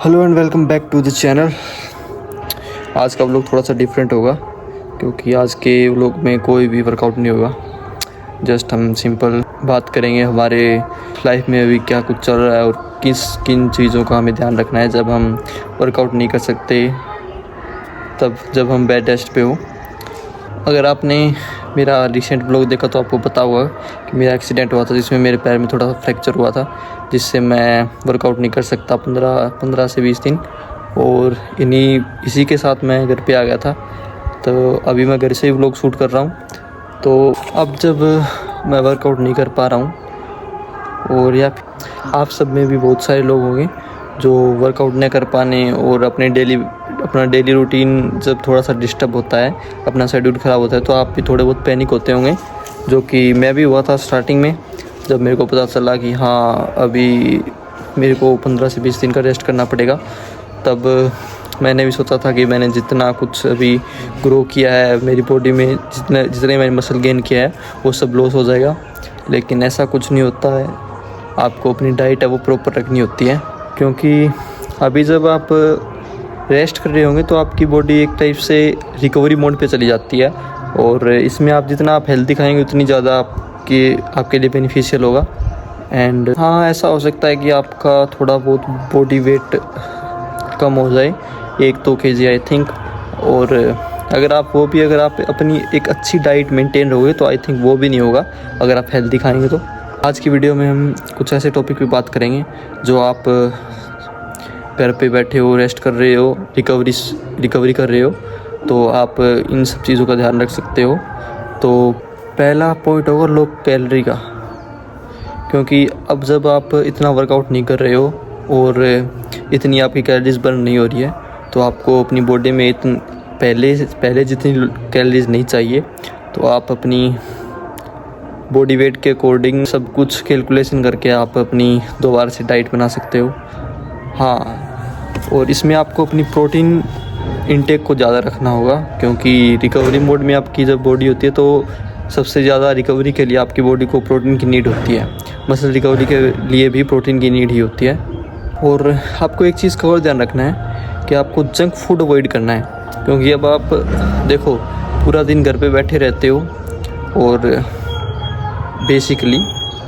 Hello and welcome back to the channel. आज का vlog थोड़ा सा डिफरेंट होगा क्योंकि आज के व्लॉग में कोई भी वर्कआउट नहीं होगा। जस्ट हम सिंपल बात करेंगे हमारे लाइफ में अभी क्या कुछ चल रहा है और किन चीज़ों का हमें ध्यान रखना है जब हम वर्कआउट नहीं कर सकते, तब जब हम बेड रेस्ट पे हो। अगर आपने मेरा रिसेंट व्लॉग देखा तो आपको पता होगा कि मेरा एक्सीडेंट हुआ था जिसमें मेरे पैर में थोड़ा फ्रैक्चर हुआ था, जिससे मैं वर्कआउट नहीं कर सकता 15 से 20 दिन। और इसी के साथ मैं घर पे आ गया था, तो अभी मैं घर से ही व्लॉग शूट कर रहा हूँ। तो अब जब मैं वर्कआउट नहीं कर पा रहा हूँ और या आप सब में भी बहुत सारे लोग होंगे जो वर्कआउट नहीं कर पाने और अपना डेली रूटीन जब थोड़ा सा डिस्टर्ब होता है, अपना शेड्यूल ख़राब होता है, तो आप भी थोड़े बहुत पैनिक होते होंगे, जो कि मैं भी हुआ था स्टार्टिंग में। जब मेरे को पता चला कि हाँ अभी मेरे को 15 से 20 दिन का रेस्ट करना पड़ेगा, तब मैंने भी सोचा था कि मैंने जितना कुछ अभी ग्रो किया है मेरी बॉडी में, जितने मैंने मसल गेन किया है वो सब लॉस हो जाएगा। लेकिन ऐसा कुछ नहीं होता है। आपको अपनी डाइट है वो प्रॉपर रखनी होती है, क्योंकि अभी जब आप रेस्ट कर रहे होंगे तो आपकी बॉडी एक टाइप से रिकवरी मोड पे चली जाती है, और इसमें आप जितना आप हेल्दी खाएंगे उतनी ज़्यादा आपके लिए बेनिफिशियल होगा। एंड हाँ, ऐसा हो सकता है कि आपका थोड़ा बहुत बॉडी वेट कम हो जाए, 1-2 kg आई थिंक। और अगर आप अपनी एक अच्छी डाइट मेंटेन रहोगे तो आई थिंक वो भी नहीं होगा अगर आप हेल्दी खाएंगे तो। आज की वीडियो में हम कुछ ऐसे टॉपिक पे बात करेंगे जो आप घर पे बैठे हो, रेस्ट कर रहे हो, रिकवरी कर रहे हो, तो आप इन सब चीज़ों का ध्यान रख सकते हो। तो पहला पॉइंट होगा लो कैलोरी का, क्योंकि अब जब आप इतना वर्कआउट नहीं कर रहे हो और इतनी आपकी कैलोरीज बर्न नहीं हो रही है, तो आपको अपनी बॉडी में पहले जितनी कैलोरीज नहीं चाहिए, तो आप अपनी बॉडी वेट के अकॉर्डिंग सब कुछ कैलकुलेशन करके आप अपनी दोबारा से डाइट बना सकते हो। हाँ, और इसमें आपको अपनी प्रोटीन इंटेक को ज़्यादा रखना होगा, क्योंकि रिकवरी मोड में आपकी जब बॉडी होती है तो सबसे ज़्यादा रिकवरी के लिए आपकी बॉडी को प्रोटीन की नीड होती है। मसल रिकवरी के लिए भी प्रोटीन की नीड ही होती है। और आपको एक चीज़ का और ध्यान रखना है कि आपको जंक फूड अवॉइड करना है, क्योंकि अब आप देखो पूरा दिन घर पे बैठे रहते हो और बेसिकली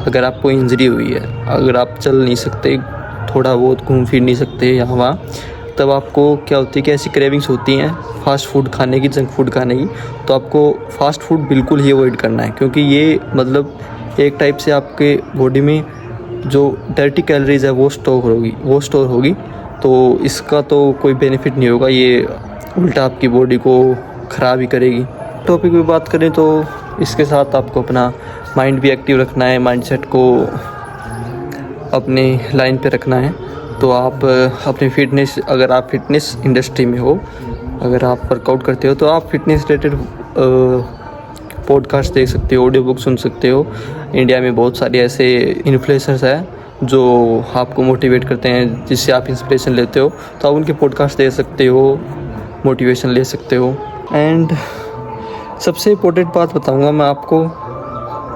अगर आपको इंजरी हुई है, अगर आप चल नहीं सकते, थोड़ा बहुत घूम फिर नहीं सकते यहाँ वहाँ, तब आपको क्या होती है कि ऐसी क्रेविंग्स होती हैं फास्ट फूड खाने की, जंक फूड खाने की। तो आपको फास्ट फूड बिल्कुल ही अवॉइड करना है, क्योंकि ये मतलब एक टाइप से आपके बॉडी में जो डर्टी कैलोरीज है वो स्टोर होगी, तो इसका तो कोई बेनिफिट नहीं होगा, ये उल्टा आपकी बॉडी को ख़राब ही करेगी। टॉपिक में बात करें तो इसके साथ आपको अपना माइंड भी एक्टिव रखना है, माइंडसेट को अपने लाइन पे रखना है। तो आप अपनी अगर आप फिटनेस इंडस्ट्री में हो, अगर आप वर्कआउट करते हो, तो आप फिटनेस रिलेटेड पॉडकास्ट देख सकते हो, ऑडियो बुक सुन सकते हो। इंडिया में बहुत सारे ऐसे इन्फ्लुएंसर्स हैं जो आपको मोटिवेट करते हैं, जिससे आप इंस्पिरेशन लेते हो, तो आप उनके पॉडकास्ट देख सकते हो, मोटिवेशन ले सकते हो। एंड सबसे इम्पोर्टेंट बात बताऊंगा मैं आपको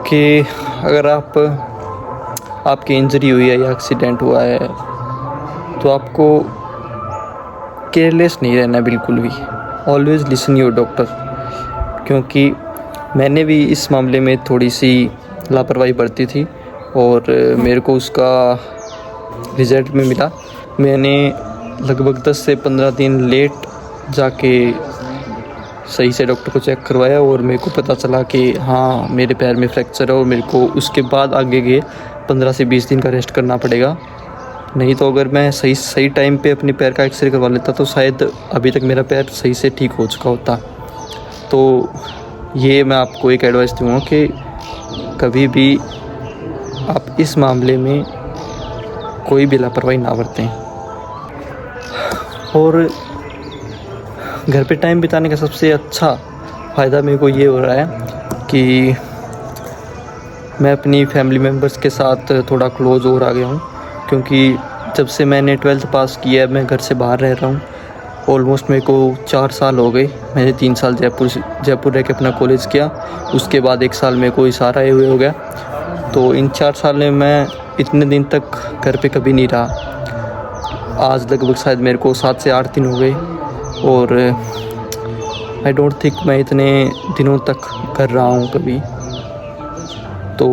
कि अगर आपकी इंजरी हुई है या एक्सीडेंट हुआ है, तो आपको केयरलेस नहीं रहना बिल्कुल भी। ऑलवेज़ लिसन योर डॉक्टर, क्योंकि मैंने भी इस मामले में थोड़ी सी लापरवाही बरती थी और मेरे को उसका रिज़ल्ट में मिला। मैंने लगभग 10 से 15 दिन लेट जाके सही से डॉक्टर को चेक करवाया और मेरे को पता चला कि हाँ मेरे पैर में फ्रैक्चर है, और मेरे को उसके बाद आगे के 15 से 20 दिन का रेस्ट करना पड़ेगा। नहीं तो अगर मैं सही टाइम पे अपने पैर का एक्सरे करवा लेता तो शायद अभी तक मेरा पैर सही से ठीक हो चुका होता। तो ये मैं आपको एक एडवाइस दूँगा कि कभी भी आप इस मामले में कोई भी लापरवाही ना बरतें। और घर पे टाइम बिताने का सबसे अच्छा फ़ायदा मेरे को ये हो रहा है कि मैं अपनी फैमिली मेम्बर्स के साथ थोड़ा क्लोज और आ गया हूँ, क्योंकि जब से मैंने 12th पास किया है मैं घर से बाहर रह रहा हूँ। ऑलमोस्ट मेरे को 4 साल हो गए। मैंने 3 साल जयपुर रह के अपना कॉलेज किया, उसके बाद 1 साल मेरे को इशारा हुए हो गया। तो इन 4 साल में मैं इतने दिन तक घर पे कभी नहीं रहा। आज लगभग शायद मेरे को 7 से 8 दिन हो गए और आई डोंट थिंक मैं इतने दिनों तक कर रहा हूँ कभी। तो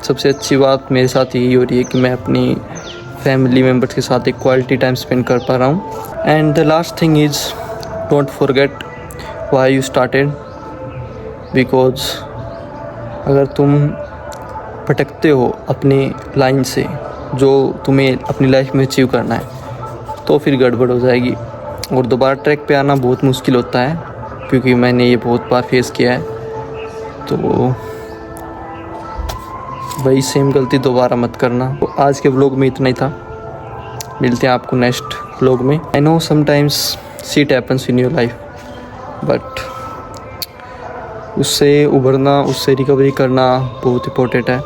सबसे अच्छी बात मेरे साथ यही हो रही है कि मैं अपनी फैमिली मेम्बर्स के साथ एक क्वालिटी टाइम स्पेंड कर पा रहा हूँ। And the last thing is don't forget why you started, because अगर तुम भटकते हो अपनी लाइन से जो तुम्हें अपनी लाइफ में अचीव करना है तो फिर गड़बड़ हो जाएगी और दोबारा ट्रैक पे आना बहुत मुश्किल होता है, क्योंकि मैंने ये बहुत बार फेस किया है। तो वही सेम गलती दोबारा मत करना। तो आज के व्लॉग में इतना ही था, मिलते हैं आपको नेक्स्ट व्लॉग में। I know sometimes shit happens in your life, but उससे उभरना, उससे रिकवरी करना बहुत इम्पोर्टेंट है।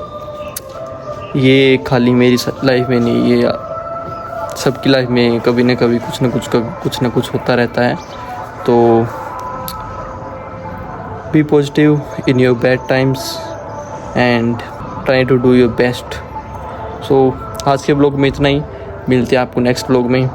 ये खाली मेरी लाइफ में नहीं, ये सबकी लाइफ में कभी ना कभी कुछ ना कुछ होता रहता है। तो be positive in your bad times and try to do your best. So आज के ब्लॉग में इतना ही, मिलते हैं आपको नेक्स्ट ब्लॉग में।